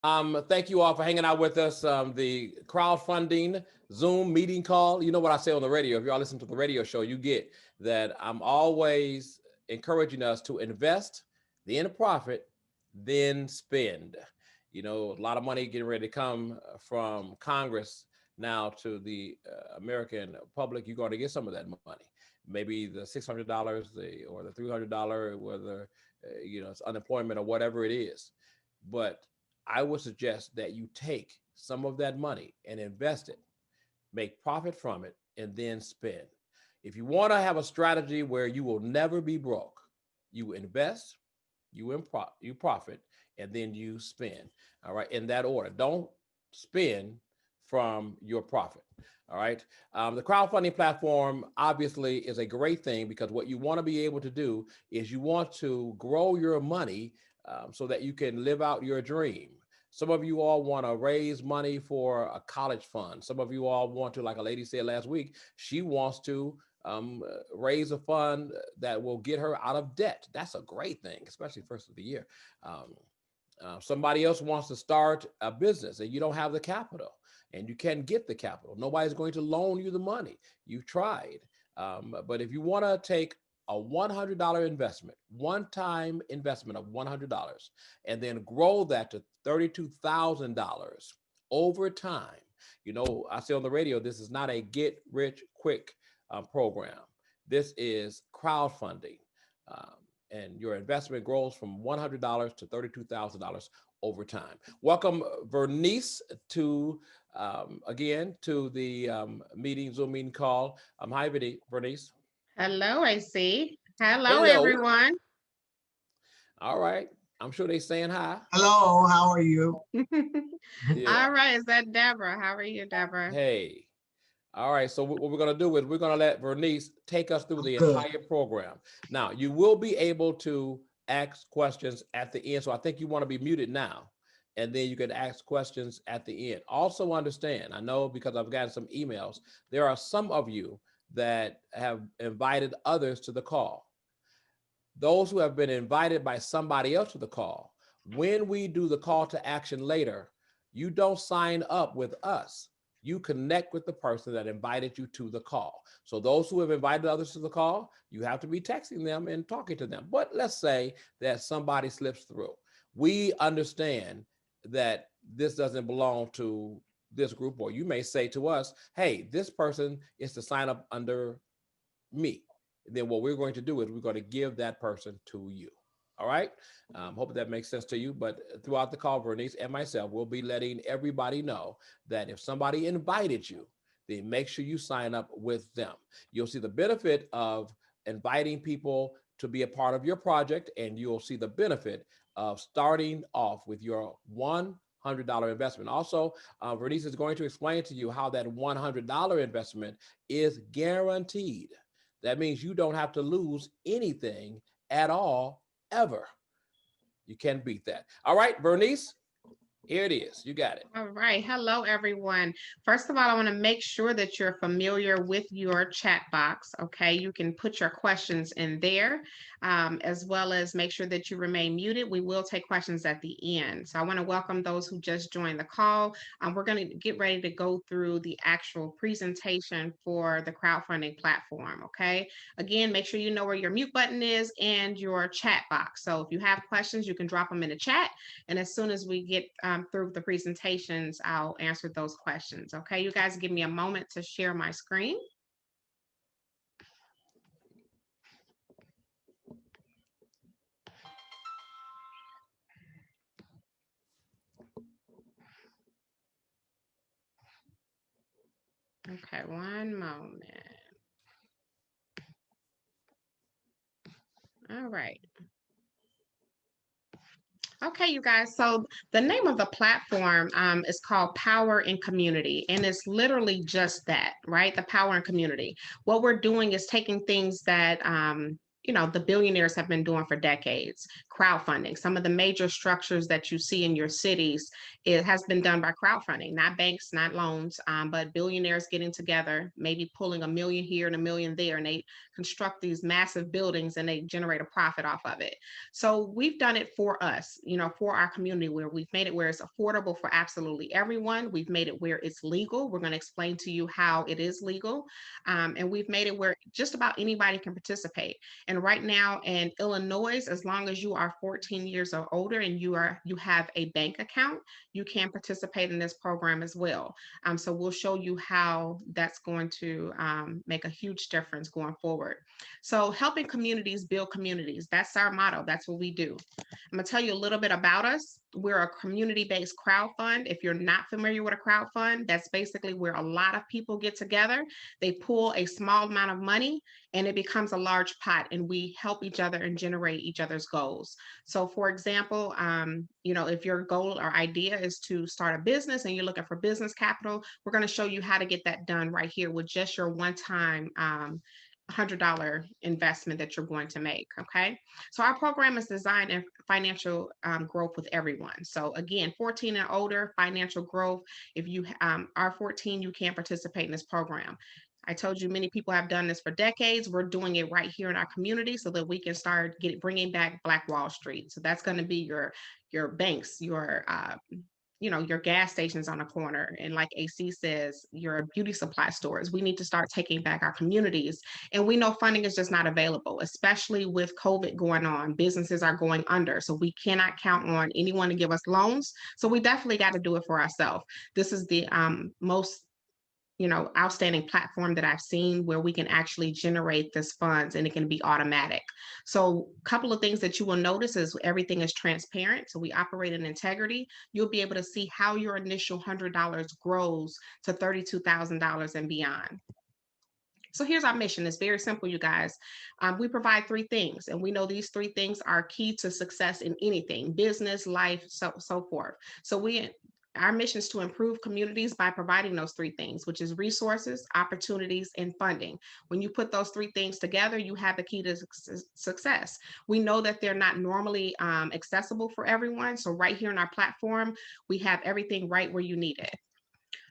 Thank you all for hanging out with us. The crowdfunding Zoom meeting call. You know what I say on the radio. If y'all listen to the radio show, you get that I'm always encouraging us to invest, then profit, then spend. You know, a lot of money getting ready to come from Congress now to the American public. You're going to get some of that money. Maybe the $600, or the $300, whether it's unemployment or whatever it is. But I would suggest that you take some of that money and invest it, make profit from it, and then spend. If you want to have a strategy where you will never be broke, you invest, you profit, and then you spend. All right, in that order. Don't spend from your profit. All right. The crowdfunding platform obviously is a great thing because what you want to be able to do is you want to grow your money so that you can live out your dream. Some of you all want to raise money for a college fund. Some of you all want to, like a lady said last week, she wants to raise a fund that will get her out of debt. That's a great thing, especially first of the year. Um, Somebody else wants to start a business and you don't have the capital and you can't get the capital. Nobody's going to loan you the money. You've tried. But if you want to take a $100 investment, one-time investment of $100, and then grow that to $32,000 over time. You know, I say on the radio, this is not a get rich quick program. This is crowdfunding. Um, and your investment grows from $100 to $32,000 over time. Welcome, Vernice, to again to the Zoom meeting call. Hi, Vernice. Hello, AC. Hello, Hello. everyone. All right. I'm sure they saying hi. Hello, how are you? Yeah. All right, is that Deborah? How are you, Deborah? Hey. All right. So what we're going to do is we're going to let Vernice take us through I'm the good. entire program. Now, you will be able to ask questions at the end. So I think you want to be muted now. And then you can ask questions at the end. Also understand, I know because I've gotten some emails, there are some of you that have invited others to the call. Those who have been invited by somebody else to the call, when we do the call to action later, you don't sign up with us. You connect with the person that invited you to the call. So those who have invited others to the call, you have to be texting them and talking to them. But let's say that somebody slips through. We understand that this doesn't belong to this group, or you may say to us, hey, this person is to sign up under me. Then what we're going to do is we're going to give that person to you. All right. Hope that makes sense to you. But throughout the call, Bernice and myself will be letting everybody know that if somebody invited you, then make sure you sign up with them. You'll see the benefit of inviting people to be a part of your project, and you'll see the benefit of starting off with your $100 investment. Also, Bernice is going to explain to you how that $100 investment is guaranteed. That means you don't have to lose anything at all, ever. You can't beat that. All right, Bernice, here it is. You got it. All right. Hello, everyone. First of all, I want to make sure that you're familiar with your chat box. Okay. You can put your questions in there, as well as make sure that you remain muted. We will take questions at the end. So I want to welcome those who just joined the call. We're going to get ready to go through the actual presentation for the crowdfunding platform. Okay. Again, make sure you know where your mute button is and your chat box. So if you have questions, you can drop them in the chat. And as soon as we get through the presentations, I'll answer those questions. Okay, you guys give me a moment to share my screen. Okay, one moment. All right. Okay, you guys. So the name of the platform is called Power in Community, and it's literally just that, right? The power in community. What we're doing is taking things that the billionaires have been doing for decades. Crowdfunding, some of the major structures that you see in your cities, it has been done by crowdfunding, not banks, not loans, but billionaires getting together, maybe pulling $1 million here and $1 million there, and they construct these massive buildings and they generate a profit off of it. So we've done it for us, for our community, where we've made it where it's affordable for absolutely everyone. We've made it where it's legal. We're going to explain to you how it is legal. And we've made it where just about anybody can participate. And right now in Illinois, as long as you are 14 years or older and you have a bank account, you can participate in this program as well. So we'll show you how that's going to make a huge difference going forward. So helping communities build communities, that's our motto. That's what we do. I'm going to tell you a little bit about us. We're a community-based crowd fund. If you're not familiar with a crowd fund, that's basically where a lot of people get together. They pull a small amount of money and it becomes a large pot, and we help each other and generate each other's goals. So for example, if your goal or idea is to start a business and you're looking for business capital, we're going to show you how to get that done right here with just your one-time $100 investment that you're going to make. Okay. So our program is designed in financial growth with everyone. So again, 14 and older, financial growth. If you are 14, you can participate in this program. I told you many people have done this for decades. We're doing it right here in our community so that we can start bringing back Black Wall Street. So that's going to be your banks, your gas stations on the corner. And like AC says, your beauty supply stores. We need to start taking back our communities. And we know funding is just not available, especially with COVID going on. Businesses are going under. So we cannot count on anyone to give us loans. So we definitely got to do it for ourselves. This is the most outstanding platform that I've seen where we can actually generate this funds and it can be automatic. So a couple of things that you will notice is everything is transparent. So we operate in integrity. You'll be able to see how your initial $100 grows to $32,000 and beyond. So here's our mission. It's very simple, you guys. We provide 3 things, and we know these 3 things are key to success in anything, business, life, so forth. So our mission is to improve communities by providing those 3 things, which is resources, opportunities, and funding. When you put those 3 things together, you have the key to success. We know that they're not normally accessible for everyone. So right here in our platform, we have everything right where you need it.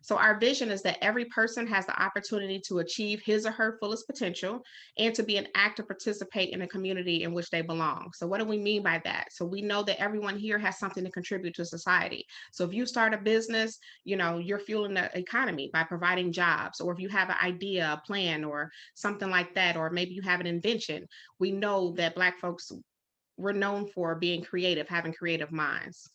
So our vision is that every person has the opportunity to achieve his or her fullest potential and to be an active participant in a community in which they belong. So what do we mean by that? So we know that everyone here has something to contribute to society. So if you start a business, you're fueling the economy by providing jobs, or if you have an idea, a plan, or something like that, or maybe you have an invention, we know that Black folks, we're known for being creative, having creative minds.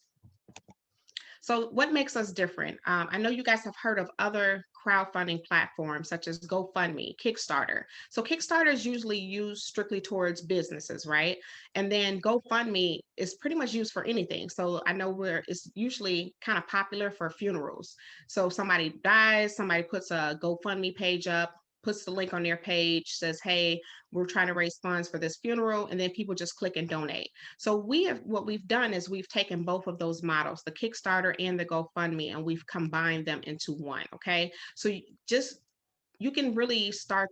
So what makes us different? I know you guys have heard of other crowdfunding platforms such as GoFundMe, Kickstarter. So Kickstarter is usually used strictly towards businesses, right? And then GoFundMe is pretty much used for anything. So I know it's usually kind of popular for funerals. So somebody dies, somebody puts a GoFundMe page up, puts the link on their page, says, hey, we're trying to raise funds for this funeral, and then people just click and donate. So what we've done is we've taken both of those models, the Kickstarter and the GoFundMe, and we've combined them into one, okay? So you can really start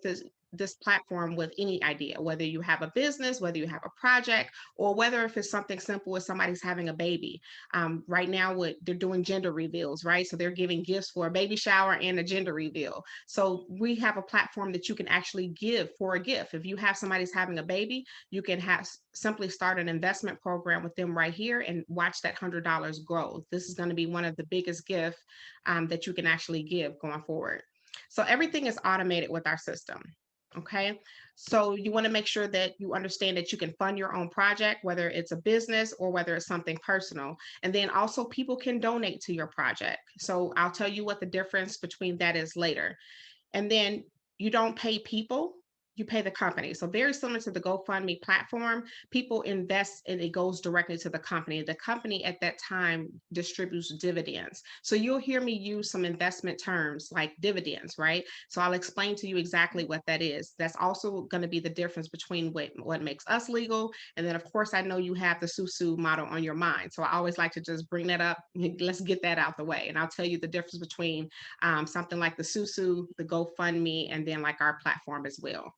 this platform with any idea, whether you have a business, whether you have a project, or whether if it's something simple as somebody's having a baby. Right now, they're doing gender reveals, right? So they're giving gifts for a baby shower and a gender reveal. So we have a platform that you can actually give for a gift. If you have somebody's having a baby, you can simply start an investment program with them right here and watch that $100 grow. This is going to be one of the biggest gifts that you can actually give going forward. So everything is automated with our system. Okay, so you want to make sure that you understand that you can fund your own project, whether it's a business or whether it's something personal. And then also people can donate to your project. So I'll tell you what the difference between that is later. And then you don't pay people, you pay the company. So very similar to the GoFundMe platform, people invest and it goes directly to the company. The company at that time distributes dividends. So you'll hear me use some investment terms like dividends, right? So I'll explain to you exactly what that is. That's also going to be the difference between what makes us legal. And then of course, I know you have the SUSU model on your mind. So I always like to just bring that up. Let's get that out the way. And I'll tell you the difference between something like the SUSU, the GoFundMe, and then like our platform as well.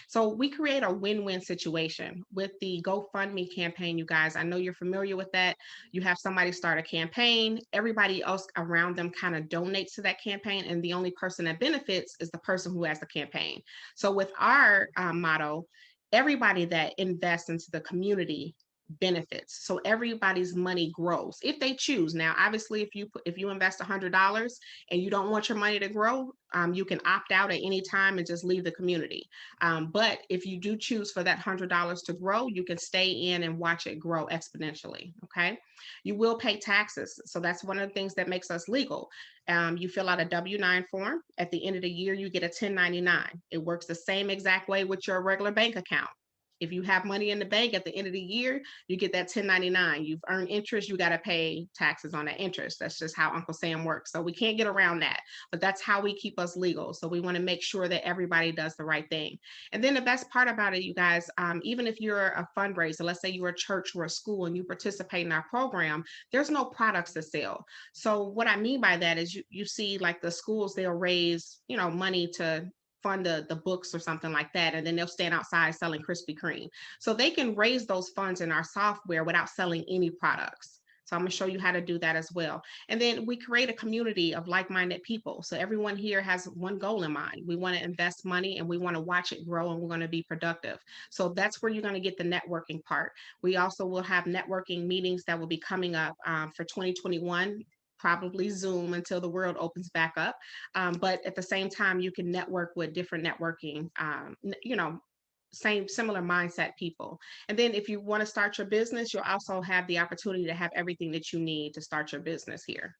So we create a win-win situation with the GoFundMe campaign, you guys. I know you're familiar with that. You have somebody start a campaign, everybody else around them kind of donates to that campaign, and the only person that benefits is the person who has the campaign. So with our motto, everybody that invests into the community benefits. So everybody's money grows if they choose. Now, obviously, if you invest $100 and you don't want your money to grow, you can opt out at any time and just leave the community. But if you do choose for that $100 to grow, you can stay in and watch it grow exponentially. Okay. You will pay taxes. So that's one of the things that makes us legal. You fill out a W-9 form. At the end of the year, you get a 1099. It works the same exact way with your regular bank account. If you have money in the bank at the end of the year, you get that 1099. You've earned interest, you got to pay taxes on that interest. That's just how Uncle Sam works. So we can't get around that, but that's how we keep us legal. So we want to make sure that everybody does the right thing. And then the best part about it, you guys, even if you're a fundraiser, let's say you're a church or a school and you participate in our program, there's no products to sell. So what I mean by that is you see like the schools, they'll raise, money to fund the books or something like that, and then they'll stand outside selling Krispy Kreme. So they can raise those funds in our software without selling any products. So I'm going to show you how to do that as well. And then we create a community of like-minded people. So everyone here has one goal in mind. We want to invest money and we want to watch it grow, and we're going to be productive. So that's where you're going to get the networking part. We also will have networking meetings that will be coming up for 2021, probably Zoom until the world opens back up. But at the same time, you can network with different networking, similar mindset people. And then if you want to start your business, you'll also have the opportunity to have everything that you need to start your business here.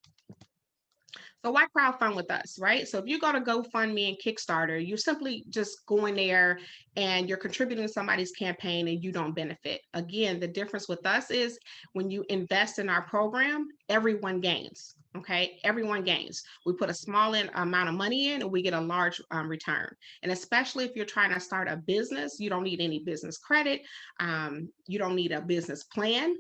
So why crowdfund with us, right? So if you go to GoFundMe and Kickstarter, you're simply just going there and you're contributing to somebody's campaign and you don't benefit. Again, the difference with us is when you invest in our program, everyone gains. Okay, everyone gains. We put a small amount of money in and we get a large return. And especially if you're trying to start a business, you don't need any business credit. You don't need a business plan.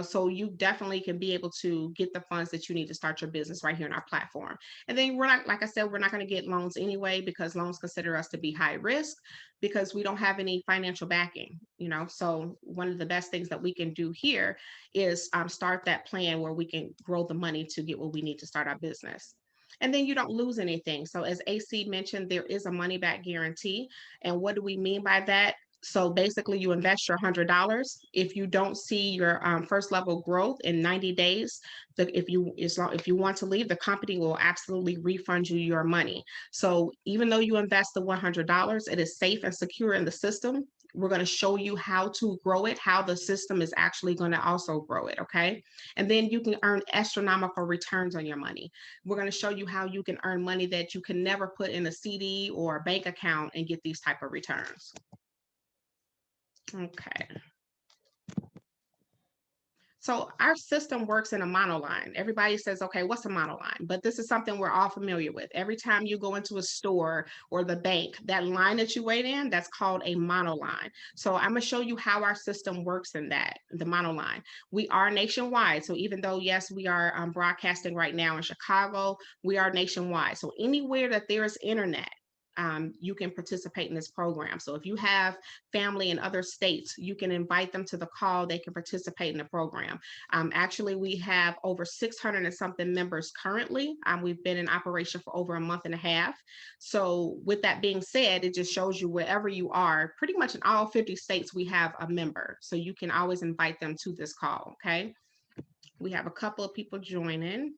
So you definitely can be able to get the funds that you need to start your business right here in our platform. And then we're not, like I said, we're not going to get loans anyway, because loans consider us to be high risk because we don't have any financial backing. So one of the best things that we can do here is start that plan where we can grow the money to get what we need to start our business. And then you don't lose anything. So as AC mentioned, there is a money back guarantee. And what do we mean by that? So basically, you invest your $100. If you don't see your first level growth in 90 days, if you want to leave, the company will absolutely refund you your money. So even though you invest the $100, it is safe and secure in the system. We're going to show you how to grow it, how the system is actually going to also grow it. Okay. And then you can earn astronomical returns on your money. We're going to show you how you can earn money that you can never put in a CD or a bank account and get these type of returns. Okay. So our system works in a monoline. Everybody says, okay, what's a monoline? But this is something we're all familiar with. Every time you go into a store or the bank, that line that you wait in, that's called a monoline. So I'm going to show you how our system works in the monoline. We are nationwide. So even though, yes, we are broadcasting right now in Chicago, we are nationwide. So anywhere that there is internet, you can participate in this program. So if you have family in other states, you can invite them to the call. They can participate in the program. Actually, we have over 600 and something members currently. We've been in operation for over a month and a half. So with that being said, it just shows you wherever you are, pretty much in all 50 states, we have a member. So you can always invite them to this call, okay? We have a couple of people joining.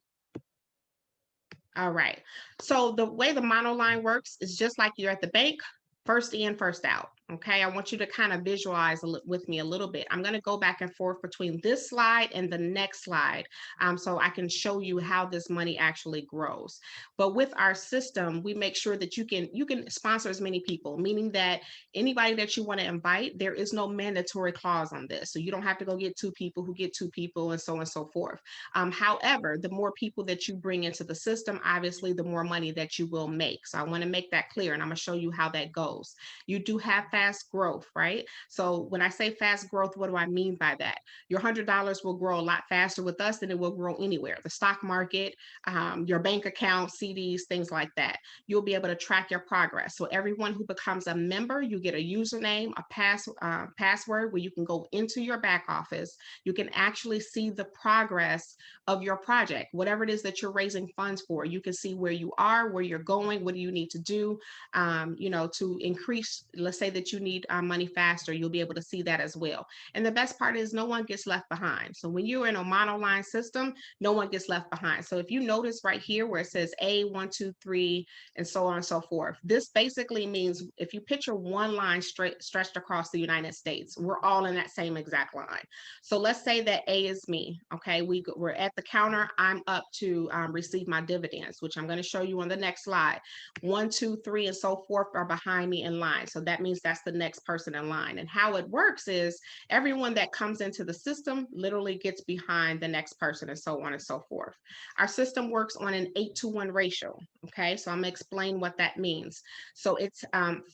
All right. So the way the monoline works is just like you're at the bank, first in, first out. Okay. I want you to kind of visualize with me a little bit. I'm going to go back and forth between this slide and the next slide, so I can show you how this money actually grows. But with our system, we make sure that you can sponsor as many people, meaning that anybody that you want to invite, there is no mandatory clause on this. So you don't have to go get two people who get two people and so forth. However, the more people that you bring into the system, obviously, the more money that you will make. So I want to make that clear, and I'm going to show you how that goes. You do have fast growth, right? So when I say fast growth, what do I mean by that? Your $100 will grow a lot faster with us than it will grow anywhere. The stock market, your bank account, CDs, things like that. You'll be able to track your progress. So everyone who becomes a member, you get a username, a password where you can go into your back office. You can actually see the progress of your project, whatever it is that you're raising funds for. You can see where you are, where you're going, what do you need to do, to increase. Let's say that you need money faster, you'll be able to see that as well. And the best part is no one gets left behind. So when you're in a monoline system, no one gets left behind. So if you notice right here where it says A123 and so on and so forth, this basically means if you picture one line stretched across the United States, we're all in that same exact line. So let's say that A is me. Okay, we're at the counter. I'm up to receive my dividends, which I'm going to show you on the next slide. 1, 2, 3, and so forth are behind me in line. So that means that's the next person in line. And how it works is everyone that comes into the system literally gets behind the next person and so on and so forth. Our system works on an 8-to-1 ratio. Okay, so I'm gonna explain what that means. So it's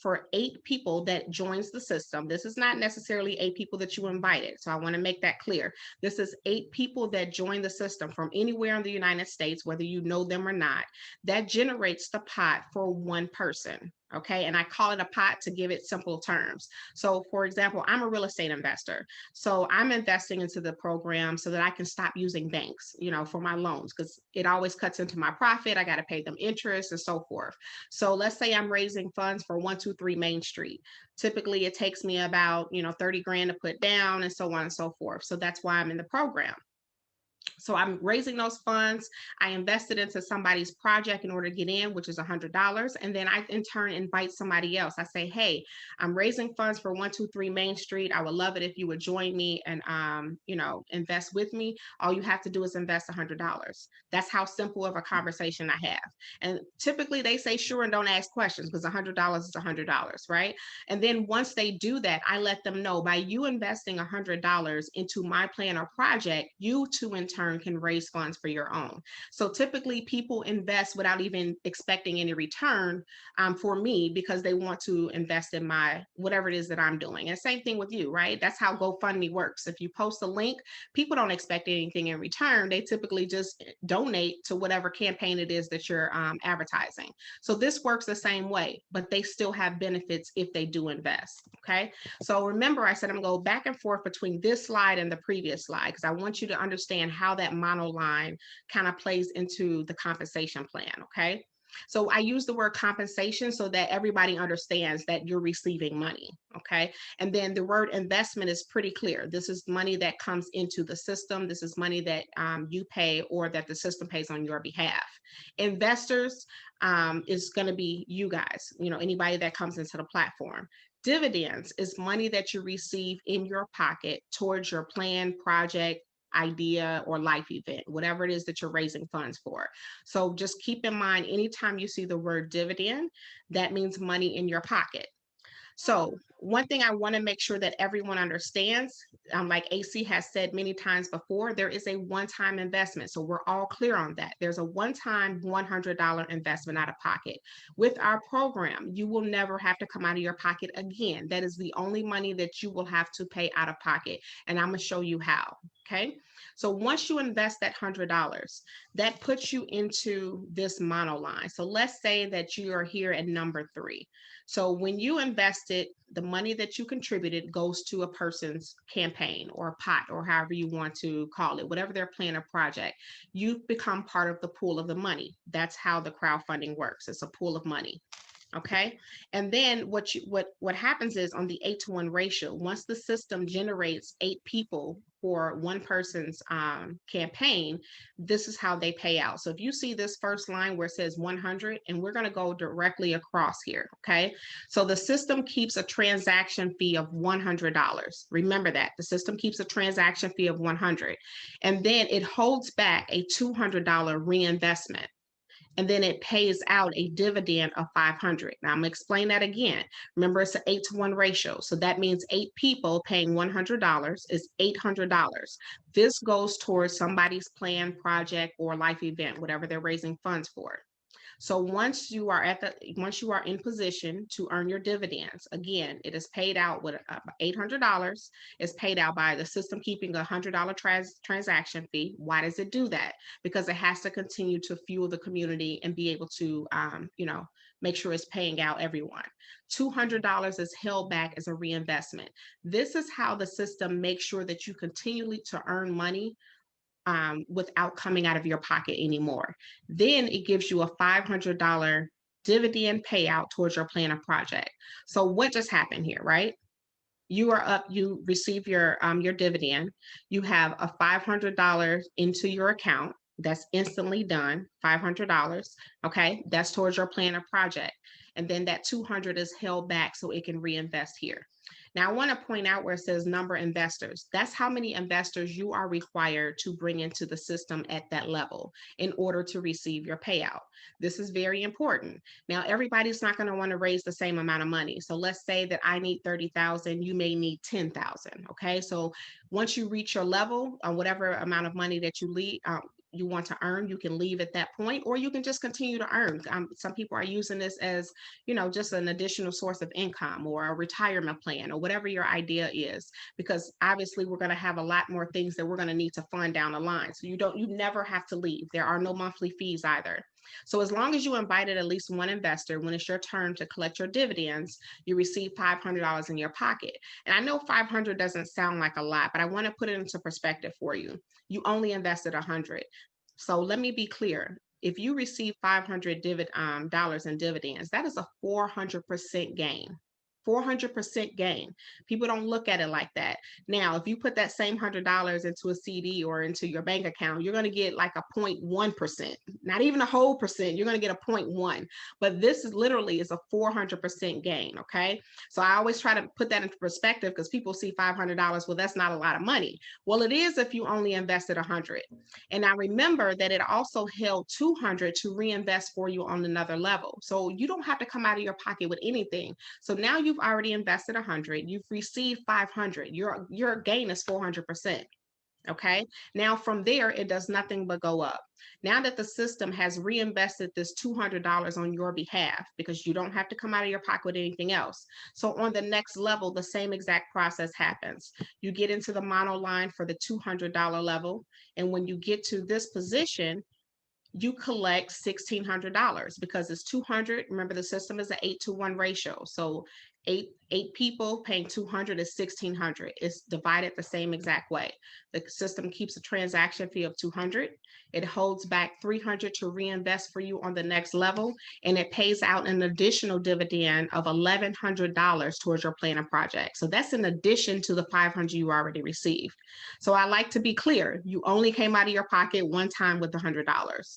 for 8 people that joins the system. This is not necessarily 8 people that you invited. So I want to make that clear. This is 8 people that join the system from anywhere in the United States, whether you know them or not. That generates the pot for one person. Okay, and I call it a pot to give it simple terms. So for example, I'm a real estate investor. So I'm investing into the program so that I can stop using banks, for my loans, because it always cuts into my profit. I got to pay them interest and so forth. So let's say I'm raising funds for 123 Main Street. Typically it takes me about, 30 grand to put down and so on and so forth. So that's why I'm in the program. So I'm raising those funds. I invested into somebody's project in order to get in, which is $100. And then I, in turn, invite somebody else. I say, hey, I'm raising funds for 123 Main Street. I would love it if you would join me and, invest with me. All you have to do is invest $100. That's how simple of a conversation I have. And typically they say, sure, and don't ask questions because $100 is $100, right? And then once they do that, I let them know by you investing $100 into my plan or project, you too in turn can raise funds for your own. So typically people invest without even expecting any return for me because they want to invest in my whatever it is that I'm doing. And same thing with you, right? That's how GoFundMe works. If you post a link, people don't expect anything in return. They typically just donate to whatever campaign it is that you're advertising. So this works the same way, but they still have benefits if they do invest. Okay. So remember, I said I'm going to go back and forth between this slide and the previous slide because I want you to understand how that monoline kind of plays into the compensation plan. Okay. So I use the word compensation so that everybody understands that you're receiving money. Okay. And then the word investment is pretty clear. This is money that comes into the system. This is money that you pay or that the system pays on your behalf. Investors is going to be you guys, anybody that comes into the platform. Dividends is money that you receive in your pocket towards your plan, project, idea, or life event, whatever it is that you're raising funds for. So just keep in mind, anytime you see the word dividend, that means money in your pocket. So one thing I want to make sure that everyone understands, like AC has said many times before, there is a one-time investment. So we're all clear on that. There's a one-time $100 investment out of pocket. With our program, you will never have to come out of your pocket again. That is the only money that you will have to pay out of pocket. And I'm going to show you how. Okay. So once you invest that $100, that puts you into this monoline. So let's say that you are here at number 3. So when you invested, the money that you contributed goes to a person's campaign or a pot or however you want to call it, whatever their plan or project. You've become part of the pool of the money. That's how the crowdfunding works. It's a pool of money. Okay. And then what happens is on the 8-to-1 ratio, once the system generates 8 people for one person's campaign, this is how they pay out. So if you see this first line where it says 100, and we're going to go directly across here. Okay. So the system keeps a transaction fee of $100. Remember that the system keeps a transaction fee of 100, and then it holds back a $200 reinvestment. And then it pays out a dividend of 500. Now I'm gonna explain that again. Remember, it's an 8-to-1 ratio. So that means 8 people paying $100 is $800. This goes towards somebody's plan, project, or life event, whatever they're raising funds for. So once you are in position to earn your dividends, again, it is paid out with $800. It's paid out by the system keeping $100 transaction fee. Why does it do that? Because it has to continue to fuel the community and be able to, make sure it's paying out everyone. $200 is held back as a reinvestment. This is how the system makes sure that you continually to earn money without coming out of your pocket anymore. Then it gives you a $500 dividend payout towards your plan of project. So what just happened here, right? You are up, you receive your dividend, you have a $500 into your account. That's instantly done, $500. Okay, that's towards your plan of project. And then that 200 is held back so it can reinvest here. Now, I want to point out where it says number investors. That's how many investors you are required to bring into the system at that level in order to receive your payout. This is very important. Now, everybody's not going to want to raise the same amount of money. So let's say that I need 30,000, you may need 10,000. Okay. So once you reach your level, whatever amount of money that you want to earn, you can leave at that point, or you can just continue to earn. Some people are using this as, just an additional source of income or a retirement plan or whatever your idea is, because obviously we're going to have a lot more things that we're going to need to fund down the line. So you never have to leave. There are no monthly fees either. So as long as you invited at least one investor, when it's your turn to collect your dividends, you receive $500 in your pocket. And I know 500 doesn't sound like a lot, but I want to put it into perspective for you. You only invested 100. So let me be clear. If you receive $500 in dividends, that is a 400% gain. 400% gain. People don't look at it like that. Now, if you put that same $100 into a CD or into your bank account, you're going to get like a 0.1%, not even a whole percent. You're going to get a 0.1. But this is literally is a 400% gain. Okay. So I always try to put that into perspective because people see $500. Well, that's not a lot of money. Well, it is if you only invested 100. And I remember that it also held 200 to reinvest for you on another level. So you don't have to come out of your pocket with anything. So now you've already invested 100, you've received 500, your gain is 400%. Okay. Now from there, it does nothing but go up. Now that the system has reinvested this $200 on your behalf, because you don't have to come out of your pocket with anything else. So on the next level, the same exact process happens. You get into the mono line for the $200 level. And when you get to this position, you collect $1,600 because it's 200. Remember, the system is an 8-to-1 ratio. So eight people paying 200 is 1,600. It's divided the same exact way. The system keeps a transaction fee of 200. It holds back 300 to reinvest for you on the next level, and it pays out an additional dividend of $1,100 towards your plan and project. So that's in addition to the 500 you already received. So I like to be clear: you only came out of your pocket one time with the $100.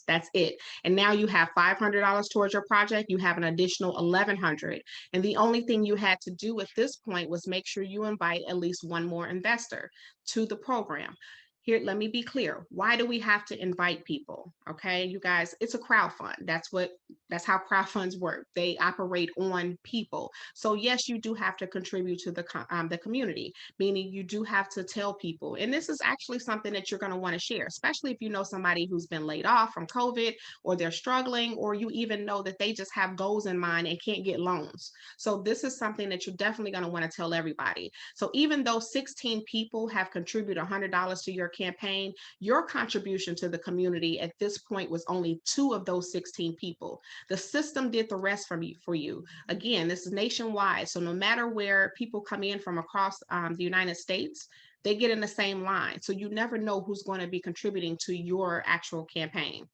That's it. And now you have $500 towards your project. You have an additional $1,100, and the only thing you had to do at this point was make sure you invite at least one more investor to the program. Here, let me be clear. Why do we have to invite people? Okay, you guys, it's a crowdfund. That's how crowdfunds work. They operate on people. So yes, you do have to contribute to the community, meaning you do have to tell people. And this is actually something that you're going to want to share, especially if you know somebody who's been laid off from COVID, or they're struggling, or you even know that they just have goals in mind and can't get loans. So this is something that you're definitely going to want to tell everybody. So even though 16 people have contributed $100 to your campaign, your contribution to the community at this point was only 2 of those 16 people. The system did the rest for you. Again, this is nationwide. So no matter where people come in from across the United States, they get in the same line. So you never know who's going to be contributing to your actual campaign.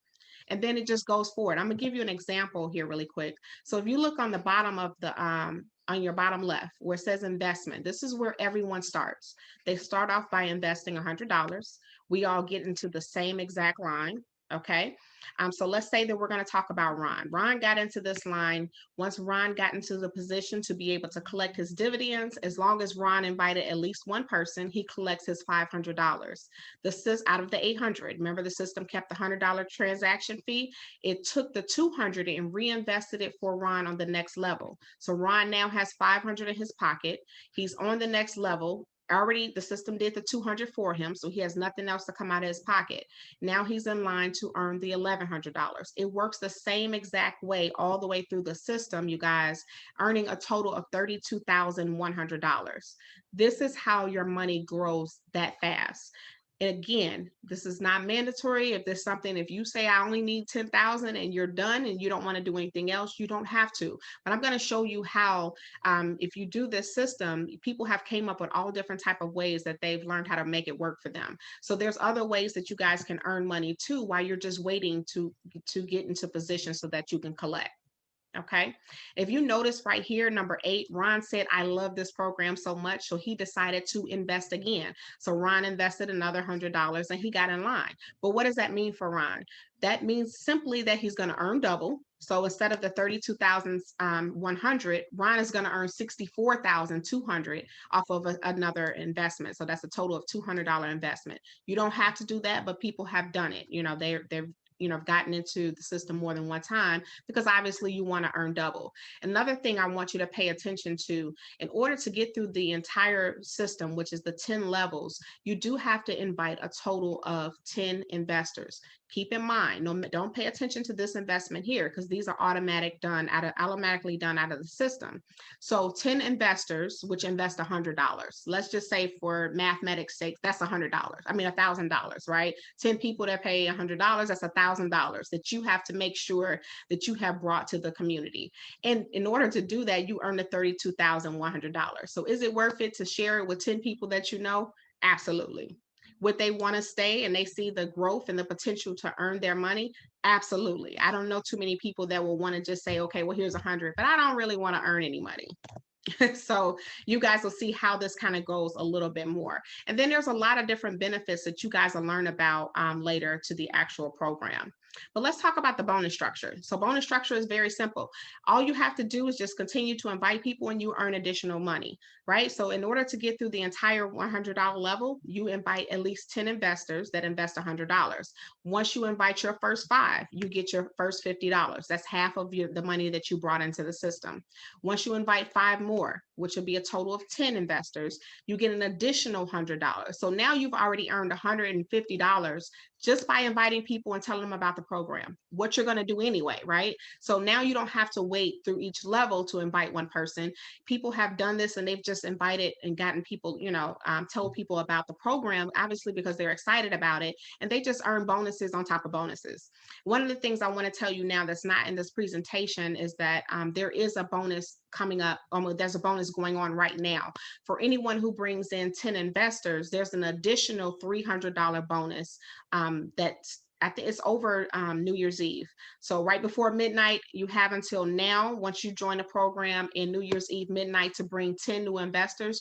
And then it just goes forward. I'm gonna give you an example here really quick. So if you look on the bottom of the on your bottom left where it says investment, this is where everyone starts. They start off by investing $100. We all get into the same exact line. Okay. So let's say that we're going to talk about Ron. Ron got into this line. Once Ron got into the position to be able to collect his dividends, as long as Ron invited at least one person, he collects his $500. This is out of the 800. Remember, the system kept the $100 transaction fee. It took the 200 and reinvested it for Ron on the next level. So Ron now has 500 in his pocket. He's on the next level. already, the system did the 200 for him, so he has nothing else to come out of his pocket. Now he's in line to earn the $1,100. It works the same exact way all the way through the system, you guys, earning a total of $32,100. This is how your money grows that fast. Again, this is not mandatory. If there's something, if you say I only need 10,000 and you're done and you don't want to do anything else, you don't have to. But I'm going to show you how, if you do this system, people have came up with all different type of ways that they've learned how to make it work for them. So there's other ways that you guys can earn money too while you're just waiting to get into position so that you can collect. Okay. If you notice right here, number 8, Ron said, I love this program so much. So he decided to invest again. So Ron invested another $100 and he got in line. But what does that mean for Ron? That means simply that he's going to earn double. So instead of the 32,100, Ron is going to earn 64,200 off of another investment. So that's a total of $200 investment. You don't have to do that, but people have done it. You know, they're gotten into the system more than one time because obviously you want to earn double. Another thing I want you to pay attention to, in order to get through the entire system, which is the 10 levels, you do have to invite a total of 10 investors. Keep in mind, no, don't pay attention to this investment here because these are automatically done out of the system. So 10 investors, which invest $100. Let's just say for mathematics sake, that's $100. I mean, $1,000, right? 10 people that pay $100, that's $1,000 that you have to make sure that you have brought to the community. And in order to do that, you earn the $32,100. So is it worth it to share it with 10 people that you know? Absolutely. Would they want to stay and they see the growth and the potential to earn their money? Absolutely. I don't know too many people that will want to just say, okay, well, here's 100, but I don't really want to earn any money. So you guys will see how this kind of goes a little bit more. And then there's a lot of different benefits that you guys will learn about later to the actual program. But let's talk about the bonus structure. So bonus structure is very simple. All you have to do is just continue to invite people and you earn additional money, right? So in order to get through the entire $100 level, you invite at least 10 investors that invest $100. Once you invite your first 5, you get your first $50. That's half of the money that you brought into the system. Once you invite 5 more, which will be a total of 10 investors, you get an additional $100. So now you've already earned $150 just by inviting people and telling them about the program, what you're going to do anyway, right? So now you don't have to wait through each level to invite one person. People have done this and they've just invited and gotten people, told people about the program, obviously because they're excited about it, and they just earn bonuses on top of bonuses. One of the things I want to tell you now that's not in this presentation is that there is a bonus coming up. There's a bonus going on right now. For anyone who brings in 10 investors, there's an additional $300 bonus that's, I think it's over New Year's Eve. So right before midnight, you have until now, once you join the program in New Year's Eve midnight, to bring 10 new investors.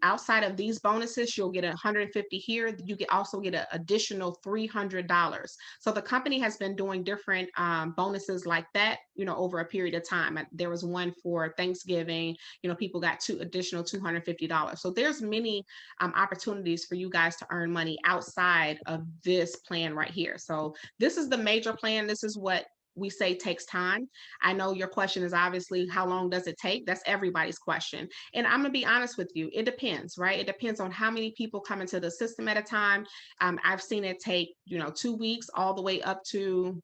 Outside of these bonuses, you'll get 150 here. You can also get an additional $300. So the company has been doing different bonuses like that, over a period of time. There was one for Thanksgiving, people got additional $250. So there's many opportunities for you guys to earn money outside of this plan right here. So this is the major plan. This is what we say takes time. I know your question is obviously, how long does it take? That's everybody's question. And I'm gonna be honest with you, it depends, right? It depends on how many people come into the system at a time. I've seen it take, 2 weeks all the way up to,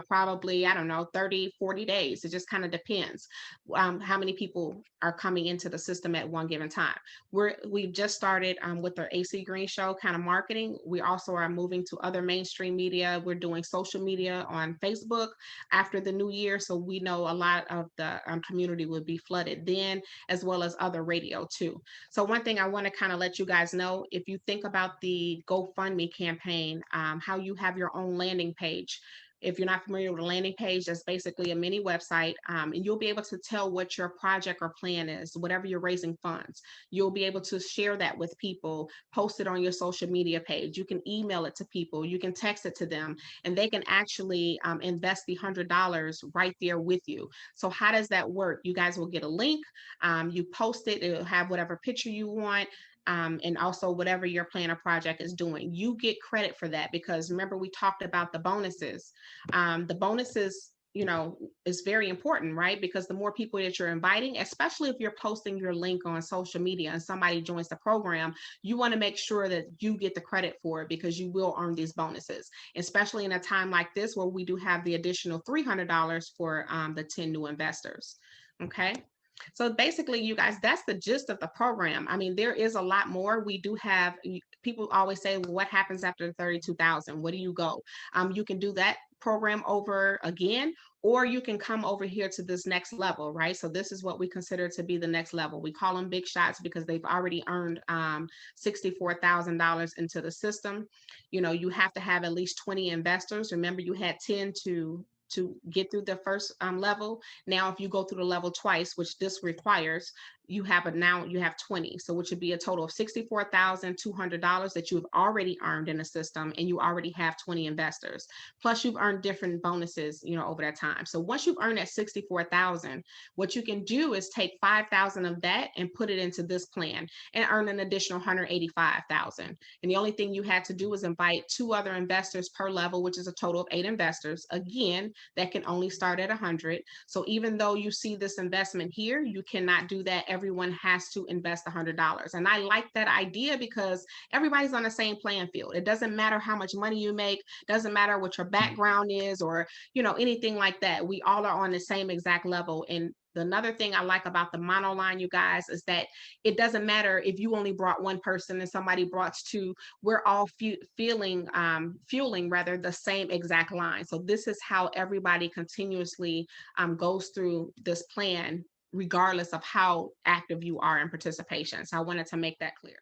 probably, I don't know, 30, 40 days. It just kind of depends how many people are coming into the system at one given time. We've just started with our AC Green Show kind of marketing. We also are moving to other mainstream media. We're doing social media on Facebook after the new year. So we know a lot of the community will be flooded then, as well as other radio too. So one thing I want to kind of let you guys know, if you think about the GoFundMe campaign, how you have your own landing page. If you're not familiar with a landing page, that's basically a mini website, and you'll be able to tell what your project or plan is, whatever you're raising funds. You'll be able to share that with people, post it on your social media page. You can email it to people, you can text it to them, and they can actually invest the $100 right there with you. So how does that work? You guys will get a link, you post it, it'll have whatever picture you want, and also whatever your plan or project is doing. You get credit for that because remember we talked about the bonuses. The bonuses is very important, right? Because the more people that you're inviting, especially if you're posting your link on social media and somebody joins the program, you want to make sure that you get the credit for it, because you will earn these bonuses, especially in a time like this where we do have the additional $300 for the 10 new investors. Okay. So basically, you guys, that's the gist of the program. I mean, there is a lot more. We do have, people always say, well, what happens after the 32,000? Where do you go? You can do that program over again, or you can come over here to this next level, right? So this is what we consider to be the next level. We call them big shots because they've already earned $64,000 into the system. You have to have at least 20 investors. Remember, you had 10 to get through the first level. Now, if you go through the level twice, which this requires, you have 20. So which would be a total of $64,200 that you have already earned in the system, and you already have 20 investors. Plus you've earned different bonuses, over that time. So once you've earned that 64,000, what you can do is take 5,000 of that and put it into this plan and earn an additional 185,000. And the only thing you had to do is invite 2 other investors per level, which is a total of 8 investors. Again, that can only start at 100. So even though you see this investment here, you cannot do that. Everyone has to invest $100. And I like that idea because everybody's on the same playing field. It doesn't matter how much money you make, doesn't matter what your background is, or anything like that. We all are on the same exact level. And another thing I like about the monoline, you guys, is that it doesn't matter if you only brought one person and somebody brought 2. We're all fueling rather the same exact line. So this is how everybody continuously goes through this plan, regardless of how active you are in participation. So I wanted to make that clear.